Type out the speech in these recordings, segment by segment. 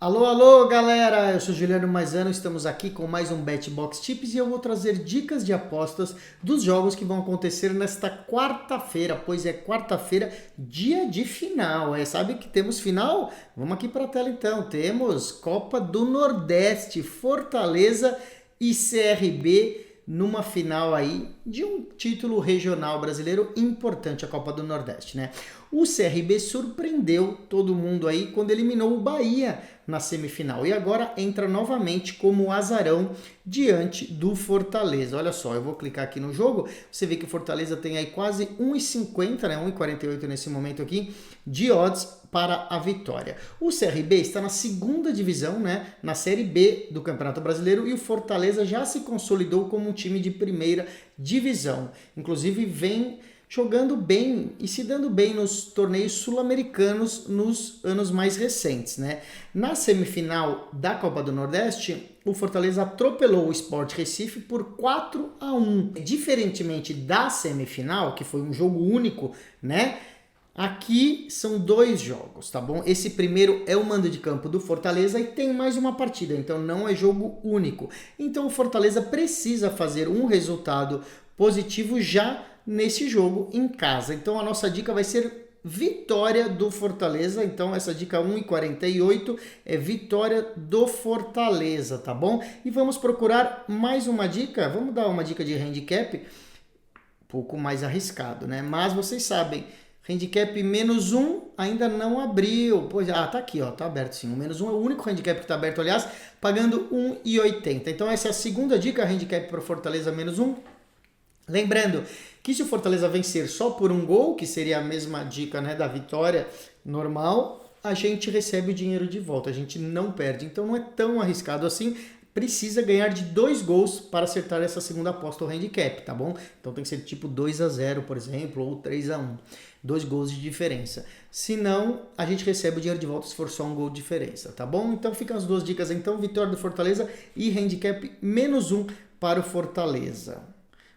Alô, alô, galera! Eu sou Juliano Maisano, estamos aqui com mais um BetBox Tips e eu vou trazer dicas de apostas dos jogos que vão acontecer nesta quarta-feira, pois é quarta-feira, dia de final. Sabe que temos final? Vamos aqui para a tela então. Temos Copa do Nordeste, Fortaleza e CRB numa final aí de um título regional brasileiro importante, a Copa do Nordeste, né? O CRB surpreendeu todo mundo aí quando eliminou o Bahia na semifinal e agora entra novamente como azarão diante do Fortaleza. Olha só, eu vou clicar aqui no jogo, você vê que o Fortaleza tem aí quase 1,50, né? 1,48 nesse momento aqui de odds para a vitória. O CRB está na segunda divisão, né, na Série B do Campeonato Brasileiro, e o Fortaleza já se consolidou como um time de primeira divisão. Inclusive vem jogando bem e se dando bem nos torneios sul-americanos nos anos mais recentes, né? Na semifinal da Copa do Nordeste, o Fortaleza atropelou o Sport Recife por 4-1. Diferentemente da semifinal, que foi um jogo único, né? Aqui são dois jogos, tá bom? Esse primeiro é o mando de campo do Fortaleza e tem mais uma partida, então não é jogo único. Então o Fortaleza precisa fazer um resultado positivo já nesse jogo em casa. Então a nossa dica vai ser vitória do Fortaleza. Então essa dica 1,48 é vitória do Fortaleza, tá bom? E vamos procurar mais uma dica. Vamos dar uma dica de handicap, um pouco mais arriscado, né? Mas vocês sabem, handicap -1 ainda não abriu. Pois, tá aqui, ó, tá aberto sim. O -1 é o único handicap que tá aberto, aliás, pagando 1,80. Então essa é a segunda dica, handicap para o Fortaleza -1. Lembrando que se o Fortaleza vencer só por um gol, que seria a mesma dica, né, da vitória normal, a gente recebe o dinheiro de volta, a gente não perde. Então não é tão arriscado assim. Precisa ganhar de 2 gols para acertar essa segunda aposta, o handicap, tá bom? Então tem que ser tipo 2-0, por exemplo, ou 3-1. 2 gols de diferença. Se não, a gente recebe o dinheiro de volta se for só um gol de diferença, tá bom? Então ficam as duas dicas então, vitória do Fortaleza e handicap -1 para o Fortaleza.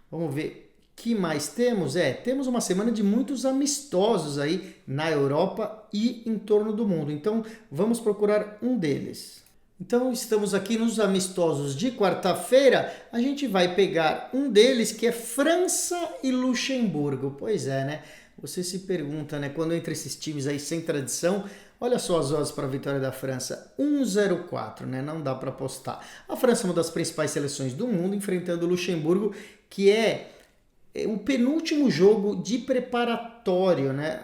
Vamos ver o que mais temos. Temos uma semana de muitos amistosos aí na Europa e em torno do mundo. Então vamos procurar um deles. Então estamos aqui nos amistosos de quarta-feira, a gente vai pegar um deles que é França e Luxemburgo. Pois é, né? Você se pergunta, né? Quando entra esses times aí sem tradição, olha só as odds para a vitória da França, 1,04, né? Não dá para apostar. A França é uma das principais seleções do mundo, enfrentando o Luxemburgo, que é o penúltimo jogo de preparatório, né?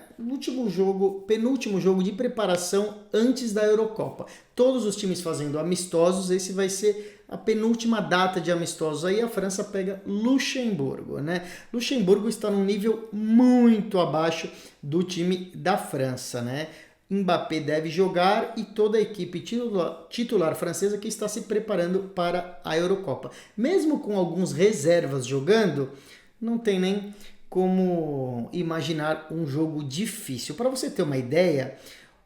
Penúltimo jogo de preparação antes da Eurocopa. Todos os times fazendo amistosos, esse vai ser a penúltima data de amistosos. Aí a França pega Luxemburgo, né? Luxemburgo está num nível muito abaixo do time da França, né? Mbappé deve jogar e toda a equipe titular francesa que está se preparando para a Eurocopa. Mesmo com alguns reservas jogando, não tem nem como imaginar um jogo difícil. Para você ter uma ideia,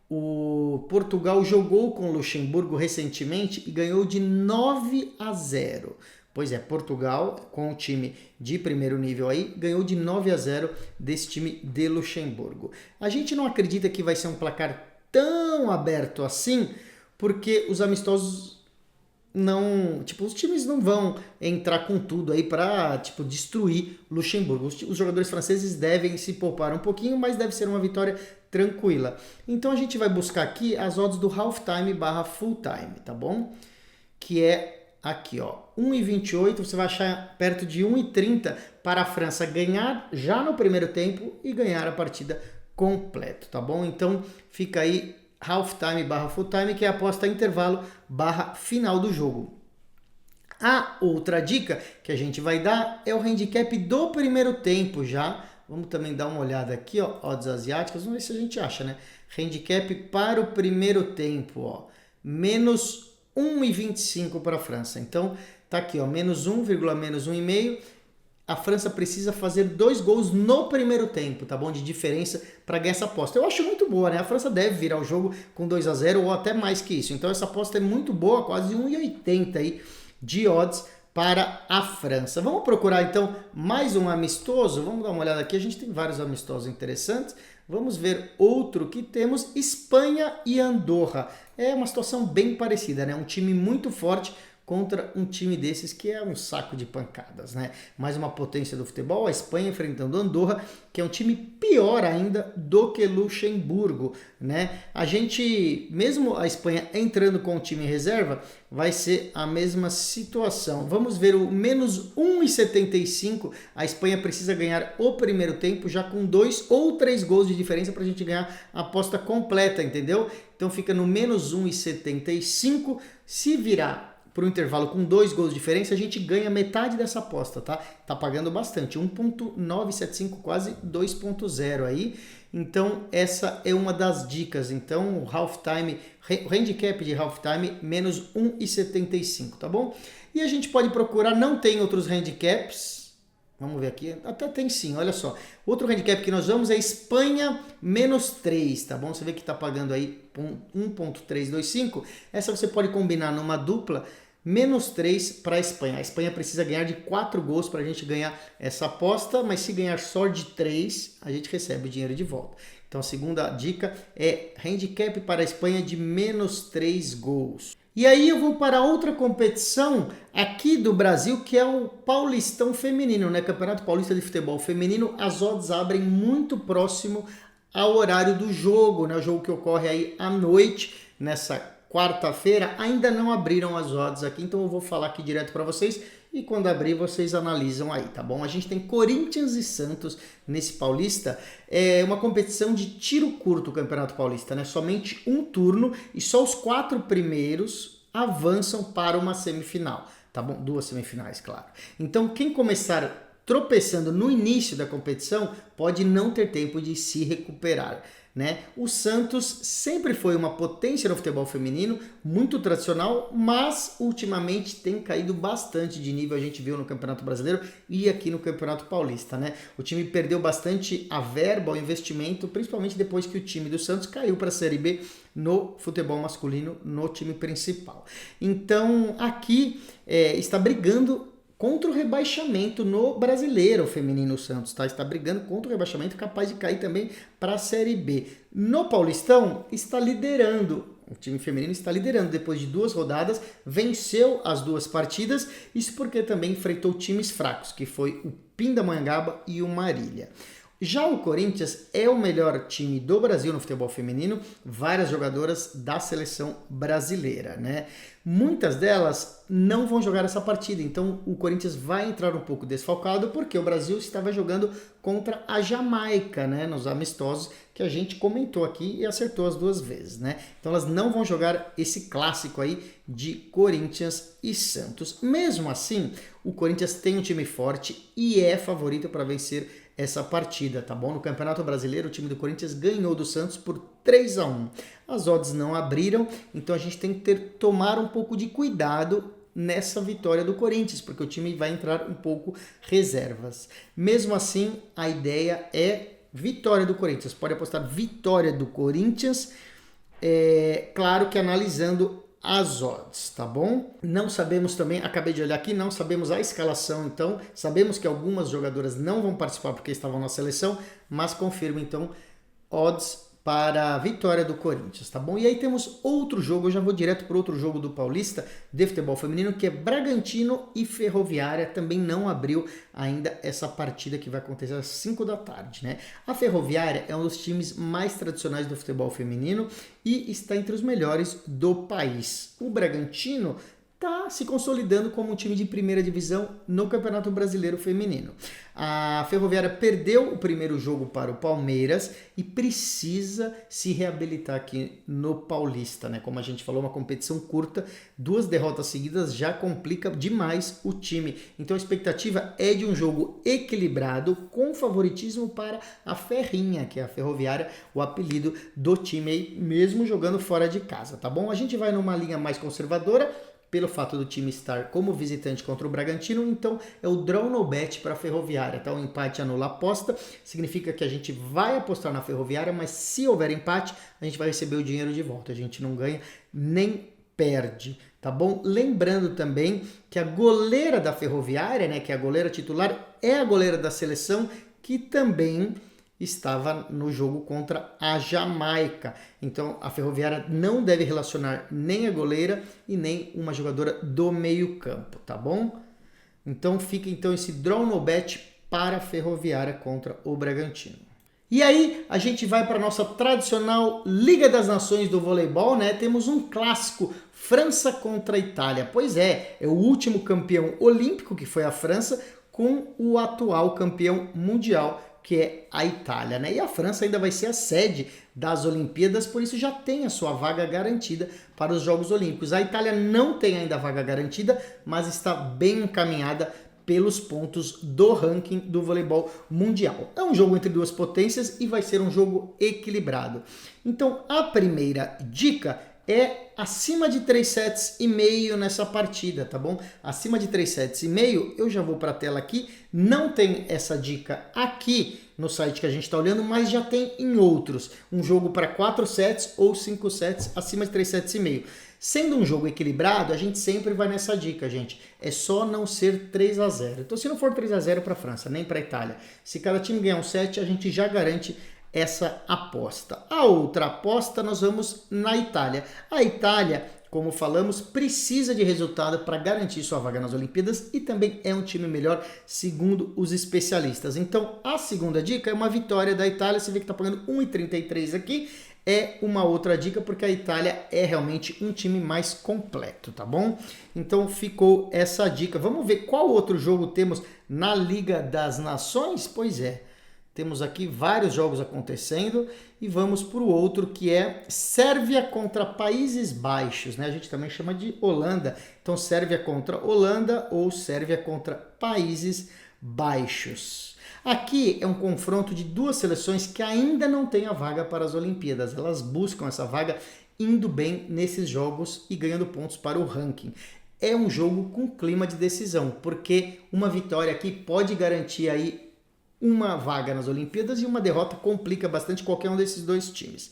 o Portugal jogou com o Luxemburgo recentemente e ganhou de 9-0. Pois é, Portugal, com o time de primeiro nível aí, ganhou de 9-0 desse time de Luxemburgo. A gente não acredita que vai ser um placar tão aberto assim, porque os amistosos não, os times não vão entrar com tudo aí para, destruir Luxemburgo. Os jogadores franceses devem se poupar um pouquinho, mas deve ser uma vitória tranquila. Então a gente vai buscar aqui as odds do halftime / full time, tá bom? Que é aqui, ó, 1,28, você vai achar perto de 1,30 para a França ganhar já no primeiro tempo e ganhar a partida completa, tá bom? Então fica aí halftime / full time, que é a aposta intervalo / final do jogo. A outra dica que a gente vai dar é o handicap do primeiro tempo já. Vamos também dar uma olhada aqui, ó, odds asiáticas, vamos ver se a gente acha, né? Handicap para o primeiro tempo, ó, menos 1,25 para a França. Então tá aqui, ó, -1, -1,5. A França precisa fazer 2 gols no primeiro tempo, tá bom? De diferença para ganhar essa aposta. Eu acho muito boa, né? A França deve virar o jogo com 2-0 ou até mais que isso. Então essa aposta é muito boa, quase 1,80 aí de odds para a França. Vamos procurar então mais um amistoso? Vamos dar uma olhada aqui, a gente tem vários amistosos interessantes. Vamos ver outro que temos, Espanha e Andorra. é uma situação bem parecida, né? Um time muito forte contra um time desses que é um saco de pancadas, né? Mais uma potência do futebol, a Espanha enfrentando Andorra, que é um time pior ainda do que Luxemburgo, né? A gente, mesmo a Espanha entrando com o time em reserva, vai ser a mesma situação. Vamos ver o menos 1,75. A Espanha precisa ganhar o primeiro tempo já com 2 ou 3 gols de diferença para a gente ganhar a aposta completa, entendeu? Então fica no menos 1,75. Se virar para o intervalo com 2 gols de diferença, a gente ganha metade dessa aposta, tá? Tá pagando bastante, 1,975, quase 2,0 aí. Então, essa é uma das dicas. Então, o halftime, o handicap de halftime, menos 1,75, tá bom? E a gente pode procurar, não tem outros handicaps. Vamos ver aqui, até tem sim, olha só. Outro handicap que nós vamos é Espanha menos 3, tá bom? Você vê que tá pagando aí 1,325. Essa você pode combinar numa dupla, menos 3 para a Espanha. A Espanha precisa ganhar de 4 gols para a gente ganhar essa aposta, mas se ganhar só de 3, a gente recebe o dinheiro de volta. Então a segunda dica é handicap para a Espanha de menos 3 gols. E aí eu vou para outra competição aqui do Brasil, que é o Paulistão Feminino, né? Campeonato Paulista de Futebol Feminino. As odds abrem muito próximo ao horário do jogo, né? O jogo que ocorre aí à noite, nessa quarta-feira. Ainda não abriram as odds aqui, então eu vou falar aqui direto para vocês e quando abrir vocês analisam aí, tá bom? A gente tem Corinthians e Santos nesse Paulista, é uma competição de tiro curto o Campeonato Paulista, né? Somente um turno e só os 4 primeiros avançam para uma semifinal, tá bom? 2 semifinais, claro. Então quem começar tropeçando no início da competição pode não ter tempo de se recuperar, né? O Santos sempre foi uma potência no futebol feminino, muito tradicional, mas ultimamente tem caído bastante de nível, a gente viu no Campeonato Brasileiro e aqui no Campeonato Paulista, né? O time perdeu bastante a verba, o investimento, principalmente depois que o time do Santos caiu para a Série B no futebol masculino, no time principal. Então aqui está brigando contra o rebaixamento no Brasileiro Feminino Santos, tá? Está brigando contra o rebaixamento, capaz de cair também para a Série B. No Paulistão, está liderando, o time feminino está liderando depois de 2 rodadas, venceu as 2 partidas, isso porque também enfrentou times fracos, que foi o Pindamonhangaba e o Marília. Já o Corinthians é o melhor time do Brasil no futebol feminino, várias jogadoras da seleção brasileira, né? Muitas delas não vão jogar essa partida, então o Corinthians vai entrar um pouco desfalcado porque o Brasil estava jogando contra a Jamaica, né? Nos amistosos que a gente comentou aqui e acertou as 2 vezes, né? Então elas não vão jogar esse clássico aí de Corinthians e Santos. Mesmo assim, o Corinthians tem um time forte e é favorito para vencer essa partida, tá bom? No Campeonato Brasileiro, o time do Corinthians ganhou do Santos por 3-1. As odds não abriram, então a gente tem que tomar um pouco de cuidado nessa vitória do Corinthians, porque o time vai entrar um pouco reservas. Mesmo assim, a ideia é vitória do Corinthians. Pode apostar vitória do Corinthians, claro que analisando as odds, tá bom? Não sabemos também, acabei de olhar aqui, não sabemos a escalação, então sabemos que algumas jogadoras não vão participar porque estavam na seleção, mas confirmo então odds para a vitória do Corinthians, tá bom? E aí temos outro jogo, eu já vou direto para outro jogo do Paulista de futebol feminino, que é Bragantino e Ferroviária, também não abriu ainda essa partida que vai acontecer às 5 da tarde, né? A Ferroviária é um dos times mais tradicionais do futebol feminino e está entre os melhores do país. O Bragantino está se consolidando como um time de primeira divisão no Campeonato Brasileiro Feminino. A Ferroviária perdeu o primeiro jogo para o Palmeiras e precisa se reabilitar aqui no Paulista, né? Como a gente falou, uma competição curta, 2 derrotas seguidas já complica demais o time. Então a expectativa é de um jogo equilibrado, com favoritismo para a Ferrinha, que é a Ferroviária, o apelido do time aí, mesmo jogando fora de casa, tá bom? A gente vai numa linha mais conservadora, pelo fato do time estar como visitante contra o Bragantino, então é o draw no bet para a Ferroviária, tá? O empate anula a aposta, significa que a gente vai apostar na Ferroviária, mas se houver empate, a gente vai receber o dinheiro de volta, a gente não ganha nem perde, tá bom? Lembrando também que a goleira da Ferroviária, né, que é a goleira titular, é a goleira da seleção, que também estava no jogo contra a Jamaica. Então a Ferroviária não deve relacionar nem a goleira e nem uma jogadora do meio-campo, tá bom? Então fica então esse draw no bet para a Ferroviária contra o Bragantino. E aí a gente vai para a nossa tradicional Liga das Nações do voleibol, né? Temos um clássico, França contra a Itália. Pois é o último campeão olímpico, que foi a França, com o atual campeão mundial, que é a Itália, né? E a França ainda vai ser a sede das Olimpíadas, por isso já tem a sua vaga garantida para os Jogos Olímpicos. A Itália não tem ainda a vaga garantida, mas está bem encaminhada pelos pontos do ranking do voleibol mundial. É um jogo entre duas potências e vai ser um jogo equilibrado. Então, a primeira dica é acima de 3 sets e meio nessa partida, tá bom? Acima de 3 sets e meio, eu já vou para a tela aqui, não tem essa dica aqui no site que a gente está olhando, mas já tem em outros. Um jogo para 4 sets ou 5 sets acima de 3 sets e meio. Sendo um jogo equilibrado, a gente sempre vai nessa dica, gente. É só não ser 3-0. Então, se não for 3-0 para a França, nem para a Itália, se cada time ganhar um set, a gente já garante essa aposta. A outra aposta, nós vamos na Itália. A Itália, como falamos, precisa de resultado para garantir sua vaga nas Olimpíadas e também é um time melhor, segundo os especialistas. Então, a segunda dica é uma vitória da Itália. Você vê que está pagando 1,33 aqui. É uma outra dica, porque a Itália é realmente um time mais completo, tá bom? Então ficou essa dica. Vamos ver qual outro jogo temos na Liga das Nações? Pois é, temos aqui vários jogos acontecendo e vamos para o outro, que é Sérvia contra Países Baixos, né? A gente também chama de Holanda. Então Sérvia contra Holanda ou Sérvia contra Países Baixos. Aqui é um confronto de duas seleções que ainda não têm a vaga para as Olimpíadas. Elas buscam essa vaga indo bem nesses jogos e ganhando pontos para o ranking. É um jogo com clima de decisão, porque uma vitória aqui pode garantir aí uma vaga nas Olimpíadas e uma derrota complica bastante qualquer um desses dois times.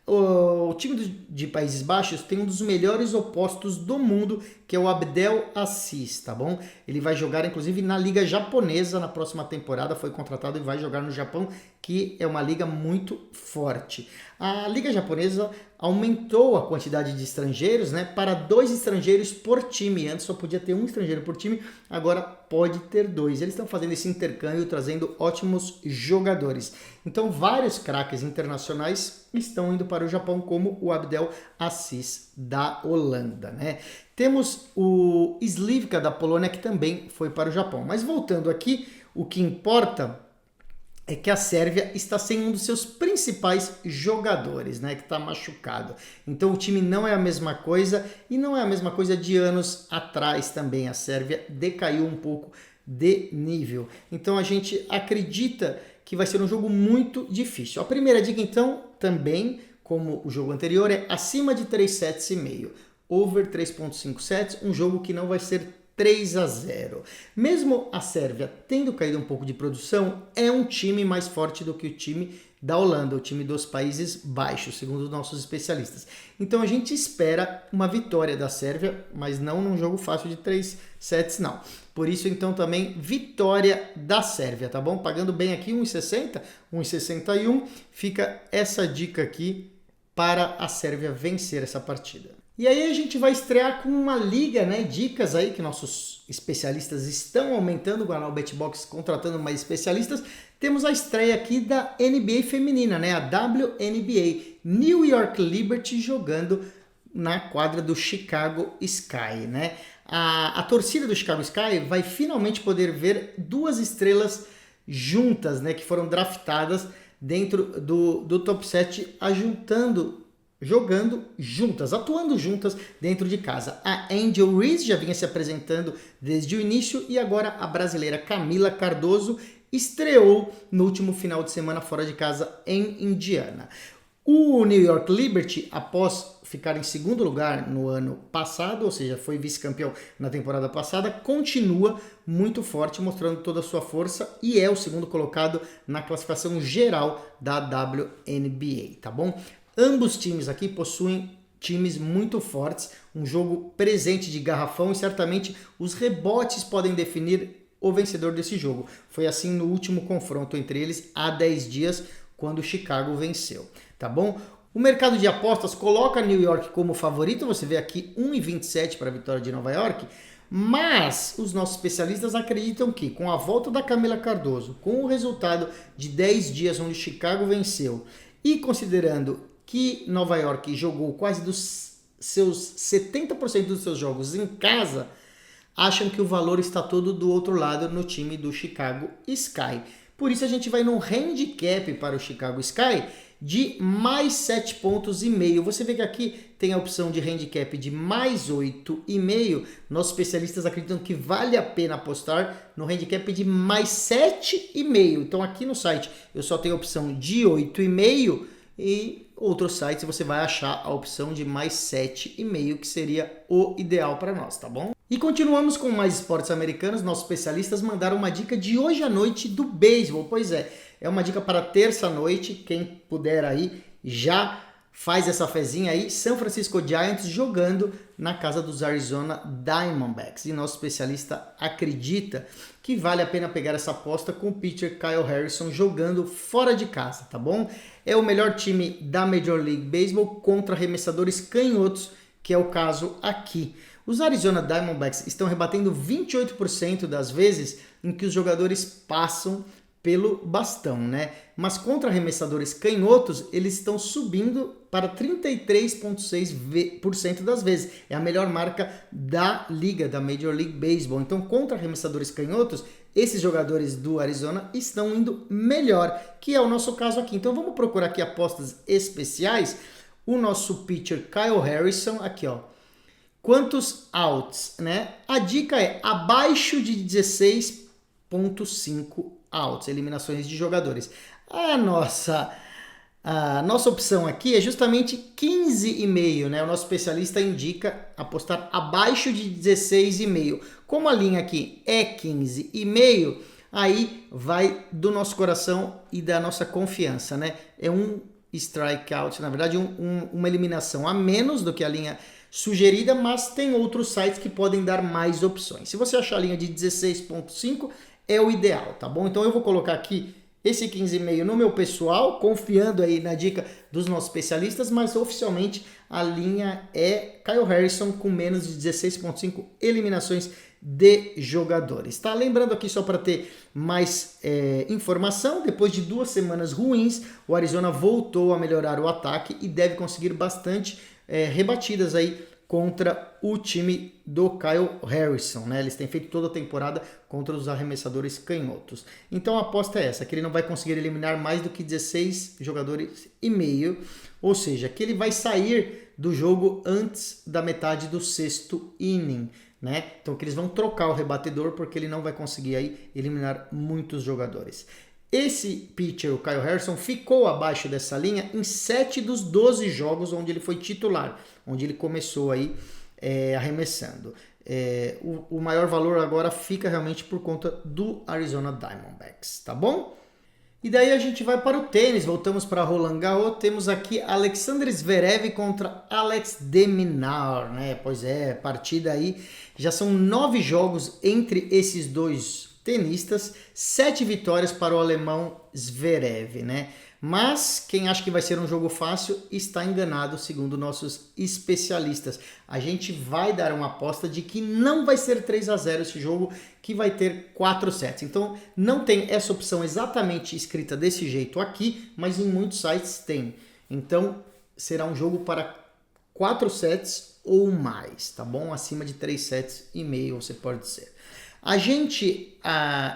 O time de Países Baixos tem um dos melhores opostos do mundo, que é o Abdel Assis, tá bom? Ele vai jogar, inclusive, na Liga Japonesa na próxima temporada, foi contratado e vai jogar no Japão, que é uma liga muito forte. A Liga Japonesa aumentou a quantidade de estrangeiros, né, para 2 estrangeiros por time. Antes só podia ter um estrangeiro por time, agora pode ter 2. Eles estão fazendo esse intercâmbio, trazendo ótimos jogadores. Então, vários craques internacionais estão indo para o Japão, como o Abdel Assis da Holanda, né? Temos o Slivka da Polônia, que também foi para o Japão. Mas voltando aqui, o que importa é que a Sérvia está sem um dos seus principais jogadores, né, que está machucado. Então o time não é a mesma coisa e não é a mesma coisa de anos atrás também. A Sérvia decaiu um pouco de nível. Então a gente acredita que vai ser um jogo muito difícil. A primeira dica, então, também, como o jogo anterior, é acima de 3 sets e meio. Over 3.5 sets, um jogo que não vai ser 3-0. Mesmo a Sérvia tendo caído um pouco de produção, é um time mais forte do que o time da Holanda, o time dos Países Baixos, segundo os nossos especialistas. Então a gente espera uma vitória da Sérvia, mas não num jogo fácil de 3 sets, não. Por isso, então, também vitória da Sérvia, tá bom? Pagando bem aqui 1,60, 1,61, fica essa dica aqui para a Sérvia vencer essa partida. E aí a gente vai estrear com uma liga, né? Dicas aí que nossos especialistas estão aumentando, o canal BetBox contratando mais especialistas. Temos a estreia aqui da NBA feminina, né? A WNBA, New York Liberty jogando na quadra do Chicago Sky, né? A torcida do Chicago Sky vai finalmente poder ver 2 estrelas juntas, né? Que foram draftadas dentro do top 7, jogando juntas, atuando juntas dentro de casa. A Angel Reese já vinha se apresentando desde o início e agora a brasileira Camila Cardoso estreou no último final de semana fora de casa em Indiana. O New York Liberty, após ficar em segundo lugar no ano passado, ou seja, foi vice-campeão na temporada passada, continua muito forte, mostrando toda a sua força e é o segundo colocado na classificação geral da WNBA, tá bom? Ambos times aqui possuem times muito fortes, um jogo presente de garrafão e certamente os rebotes podem definir o vencedor desse jogo. Foi assim no último confronto entre eles há 10 dias, quando o Chicago venceu, tá bom? O mercado de apostas coloca New York como favorito, você vê aqui 1,27 para a vitória de Nova York, mas os nossos especialistas acreditam que com a volta da Camila Cardoso, com o resultado de 10 dias onde Chicago venceu e considerando que Nova York jogou quase dos seus 70% dos seus jogos em casa, acham que o valor está todo do outro lado no time do Chicago Sky. Por isso a gente vai num handicap para o Chicago Sky de mais 7,5 pontos. Você vê que aqui tem a opção de handicap de mais 8,5. Nossos especialistas acreditam que vale a pena apostar no handicap de mais 7,5. Então aqui no site eu só tenho a opção de 8,5 e outros sites você vai achar a opção de mais 7,5, que seria o ideal para nós, tá bom? E continuamos com mais esportes americanos. Nossos especialistas mandaram uma dica de hoje à noite do beisebol. Pois é uma dica para terça-noite. Quem puder aí, já faz essa fezinha aí. San Francisco Giants jogando na casa dos Arizona Diamondbacks. E nosso especialista acredita que vale a pena pegar essa aposta com o pitcher Kyle Harrison jogando fora de casa, tá bom? É o melhor time da Major League Baseball contra arremessadores canhotos, que é o caso aqui. Os Arizona Diamondbacks estão rebatendo 28% das vezes em que os jogadores passam pelo bastão, né? Mas contra arremessadores canhotos, eles estão subindo para 33,6% das vezes. É a melhor marca da liga, da Major League Baseball. Então, contra arremessadores canhotos, esses jogadores do Arizona estão indo melhor, que é o nosso caso aqui. Então, vamos procurar aqui apostas especiais. O nosso pitcher Kyle Harrison, aqui ó. Quantos outs, né? A dica é abaixo de 16,5 outs, eliminações de jogadores. A nossa opção aqui é justamente 15,5, né? O nosso especialista indica apostar abaixo de 16,5. Como a linha aqui é 15,5, aí vai do nosso coração e da nossa confiança, né? É um strikeout, na verdade, uma eliminação a menos do que a linha sugerida, mas tem outros sites que podem dar mais opções. Se você achar a linha de 16,5, é o ideal, tá bom? Então eu vou colocar aqui esse 15,5 no meu pessoal, confiando aí na dica dos nossos especialistas, mas oficialmente a linha é Kyle Harrison com menos de 16,5 eliminações de jogadores, tá? Lembrando aqui só para ter mais informação, depois de 2 semanas ruins, o Arizona voltou a melhorar o ataque e deve conseguir bastante rebatidas aí contra o time do Kyle Harrison, né? Eles têm feito toda a temporada contra os arremessadores canhotos. Então a aposta é essa, que ele não vai conseguir eliminar mais do que 16 jogadores e meio, ou seja, que ele vai sair do jogo antes da metade do 6º inning, né? Então que eles vão trocar o rebatedor porque ele não vai conseguir aí eliminar muitos jogadores. Esse pitcher, o Kyle Harrison, ficou abaixo dessa linha em 7 dos 12 jogos onde ele foi titular, onde ele começou aí arremessando. O maior valor agora fica realmente por conta do Arizona Diamondbacks, tá bom? E daí a gente vai para o tênis, voltamos para Roland Garros, temos aqui Alexander Zverev contra Alex de Minaur, né? Pois é, partida aí, já são 9 jogos entre esses dois tenistas, 7 vitórias para o alemão Zverev, né? Mas quem acha que vai ser um jogo fácil está enganado, segundo nossos especialistas. A gente vai dar uma aposta de que não vai ser 3-0 esse jogo, que vai ter 4 sets. Então não tem essa opção exatamente escrita desse jeito aqui, mas em muitos sites tem. Então será um jogo para 4 sets ou mais, tá bom? Acima de 3 sets e meio, você pode dizer. A gente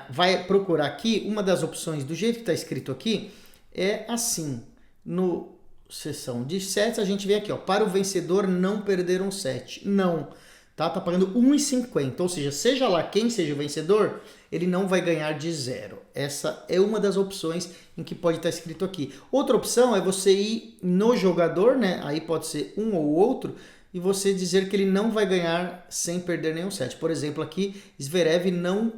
vai procurar aqui, uma das opções do jeito que está escrito aqui, é assim, no seção de sets, a gente vê aqui, ó, para o vencedor não perder um set. Não, tá pagando 1,50, ou seja lá quem seja o vencedor, ele não vai ganhar de 0. Essa é uma das opções em que pode estar escrito aqui. Outra opção é você ir no jogador, né? Aí pode ser um ou outro, e você dizer que ele não vai ganhar sem perder nenhum set. Por exemplo, aqui, Zverev não,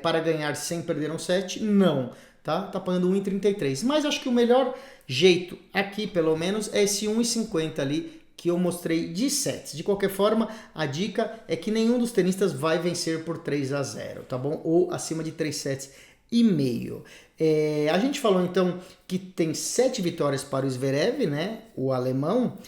para ganhar sem perder um set, não. Tá pagando 1,33. Mas acho que o melhor jeito aqui, pelo menos, é esse 1,50 ali que eu mostrei de sets. De qualquer forma, a dica é que nenhum dos tenistas vai vencer por 3-0, tá bom? Ou acima de 3 sets e meio. A gente falou então que tem 7 vitórias para o Zverev, né? O alemão,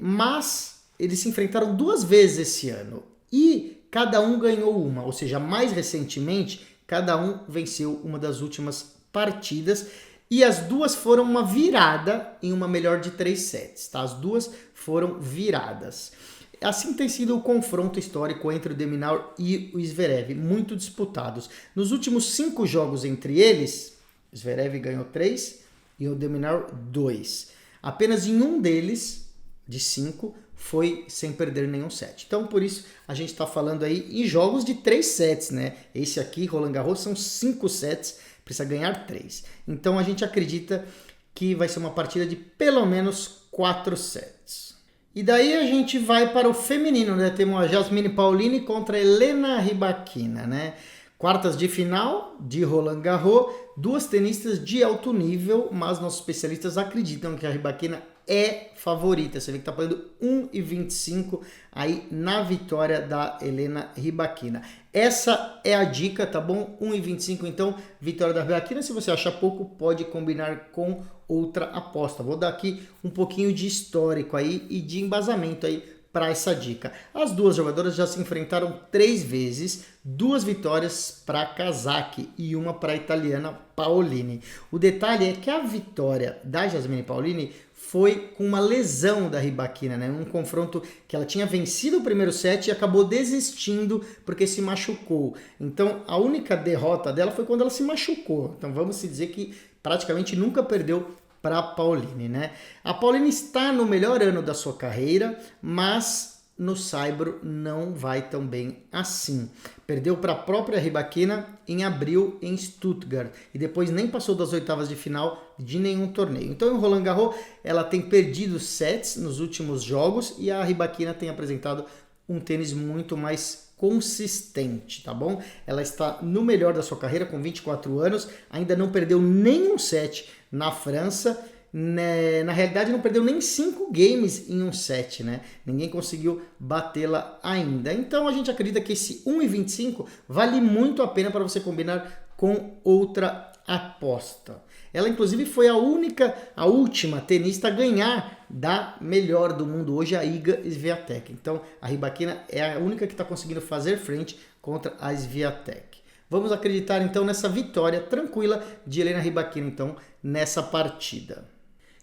mas eles se enfrentaram 2 vezes esse ano e cada um ganhou uma, ou seja, mais recentemente, cada um venceu uma das últimas partidas. E as duas foram uma virada em uma melhor de 3 sets, tá? As duas foram viradas. Assim tem sido o confronto histórico entre o de Minaur e o Zverev, muito disputados. Nos últimos 5 jogos entre eles, o Zverev ganhou 3 e o de Minaur 2. Apenas em um deles, de 5, foi sem perder nenhum set. Então, por isso, a gente está falando aí em jogos de 3 sets, né? Esse aqui, Roland Garros, são 5 sets, precisa ganhar 3. Então, a gente acredita que vai ser uma partida de pelo menos 4 sets. E daí a gente vai para o feminino, né? Temos a Jasmine Paolini contra a Elena Rybakina, né? Quartas de final de Roland Garros, 2 tenistas de alto nível, mas nossos especialistas acreditam que a Rybakina é favorita. Você vê que está pagando 1,25 aí na vitória da Elena Rybakina. Essa é a dica, tá bom? 1,25 então, vitória da Rybakina. Se você achar pouco, pode combinar com outra aposta. Vou dar aqui um pouquinho de histórico aí e de embasamento aí para essa dica. As duas jogadoras já se enfrentaram 3 vezes, 2 vitórias para a Kazakh e uma para a italiana Paolini. O detalhe é que a vitória da Jasmine Paolini foi com uma lesão da Rybakina, né? Um confronto que ela tinha vencido o primeiro set e acabou desistindo porque se machucou. Então, a única derrota dela foi quando ela se machucou. Então, vamos dizer que praticamente nunca perdeu para a Paolini, né? A Paolini está no melhor ano da sua carreira, mas no saibro não vai tão bem assim. Perdeu para a própria Rybakina em abril em Stuttgart e depois nem passou das oitavas de final de nenhum torneio. Então, em Roland Garros, ela tem perdido sets nos últimos jogos e a Rybakina tem apresentado um tênis muito mais consistente, tá bom? Ela está no melhor da sua carreira com 24 anos, ainda não perdeu nenhum set na França, né? Na realidade não perdeu nem 5 games em um set, né? Ninguém conseguiu batê-la ainda. Então a gente acredita que esse 1,25 vale muito a pena para você combinar com outra aposta. Ela inclusive foi a última tenista a ganhar da melhor do mundo hoje, a Iga Swiatek. Então a Rybakina é a única que está conseguindo fazer frente contra a Swiatek. Vamos acreditar então nessa vitória tranquila de Elena Rybakina então nessa partida.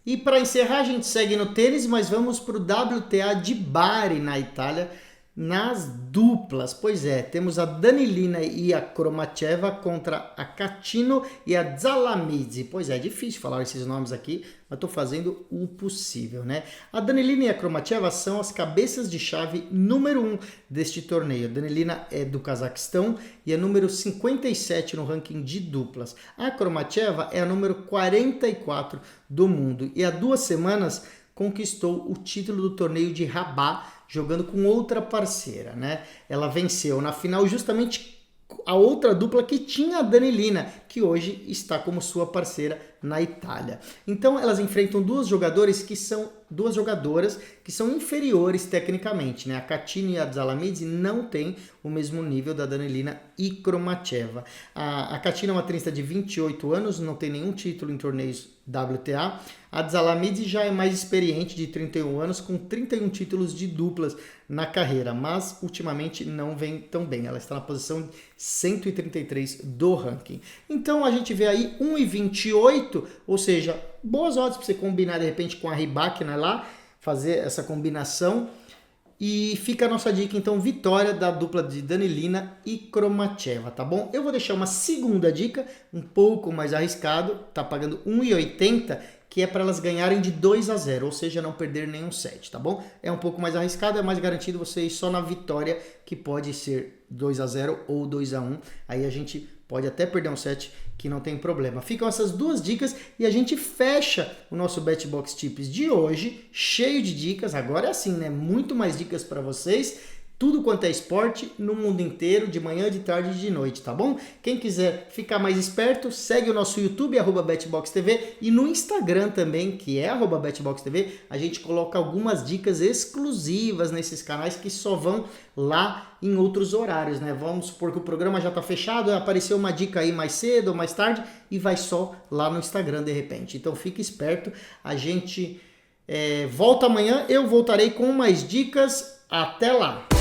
E para encerrar a gente segue no tênis, mas vamos para o WTA de Bari na Itália nas duplas. Pois é, temos a Danilina e a Kromacheva contra a Catino e a Dzalamidze. Pois é, difícil falar esses nomes aqui, mas estou fazendo o possível, né? A Danilina e a Kromacheva são as cabeças de chave número 1 deste torneio. A Danilina é do Cazaquistão e é número 57 no ranking de duplas. A Kromacheva é a número 44 do mundo e há 2 semanas conquistou o título do torneio de Rabat, jogando com outra parceira, né? Ela venceu na final justamente a outra dupla que tinha a Danilina, que hoje está como sua parceira na Itália. Então elas enfrentam 2 jogadoras que são inferiores tecnicamente, né? A Catino e a Dzalamidze não têm o mesmo nível da Danilina e Kromacheva. A Catino é uma tenista de 28 anos, não tem nenhum título em torneios WTA. A Dzalamidze já é mais experiente, de 31 anos, com 31 títulos de duplas na carreira, mas ultimamente não vem tão bem. Ela está na posição 133 do ranking. Então a gente vê aí 1,28, ou seja, boas odds para você combinar de repente com a Rybakina lá, fazer essa combinação. E fica a nossa dica, então, vitória da dupla de Danilina e Kromacheva, tá bom? Eu vou deixar uma segunda dica, um pouco mais arriscado, tá pagando 1,80, que é para elas ganharem de 2-0, ou seja, não perder nenhum set, tá bom? É um pouco mais arriscado, é mais garantido você ir só na vitória, que pode ser 2-0 ou 2-1. Aí a gente pode até perder um set, que não tem problema. Ficam essas 2 dicas e a gente fecha o nosso BetBox Tips de hoje, cheio de dicas. Agora é assim, né? Muito mais dicas para vocês. tudo quanto é esporte no mundo inteiro, de manhã, de tarde e de noite, tá bom? Quem quiser ficar mais esperto, segue o nosso YouTube, @BetBoxTV, e no Instagram também, que é @BetBoxTV, a gente coloca algumas dicas exclusivas nesses canais que só vão lá em outros horários, né? Vamos supor que o programa já tá fechado, apareceu uma dica aí mais cedo ou mais tarde e vai só lá no Instagram de repente. Então fique esperto, a gente volta amanhã, eu voltarei com mais dicas. Até lá!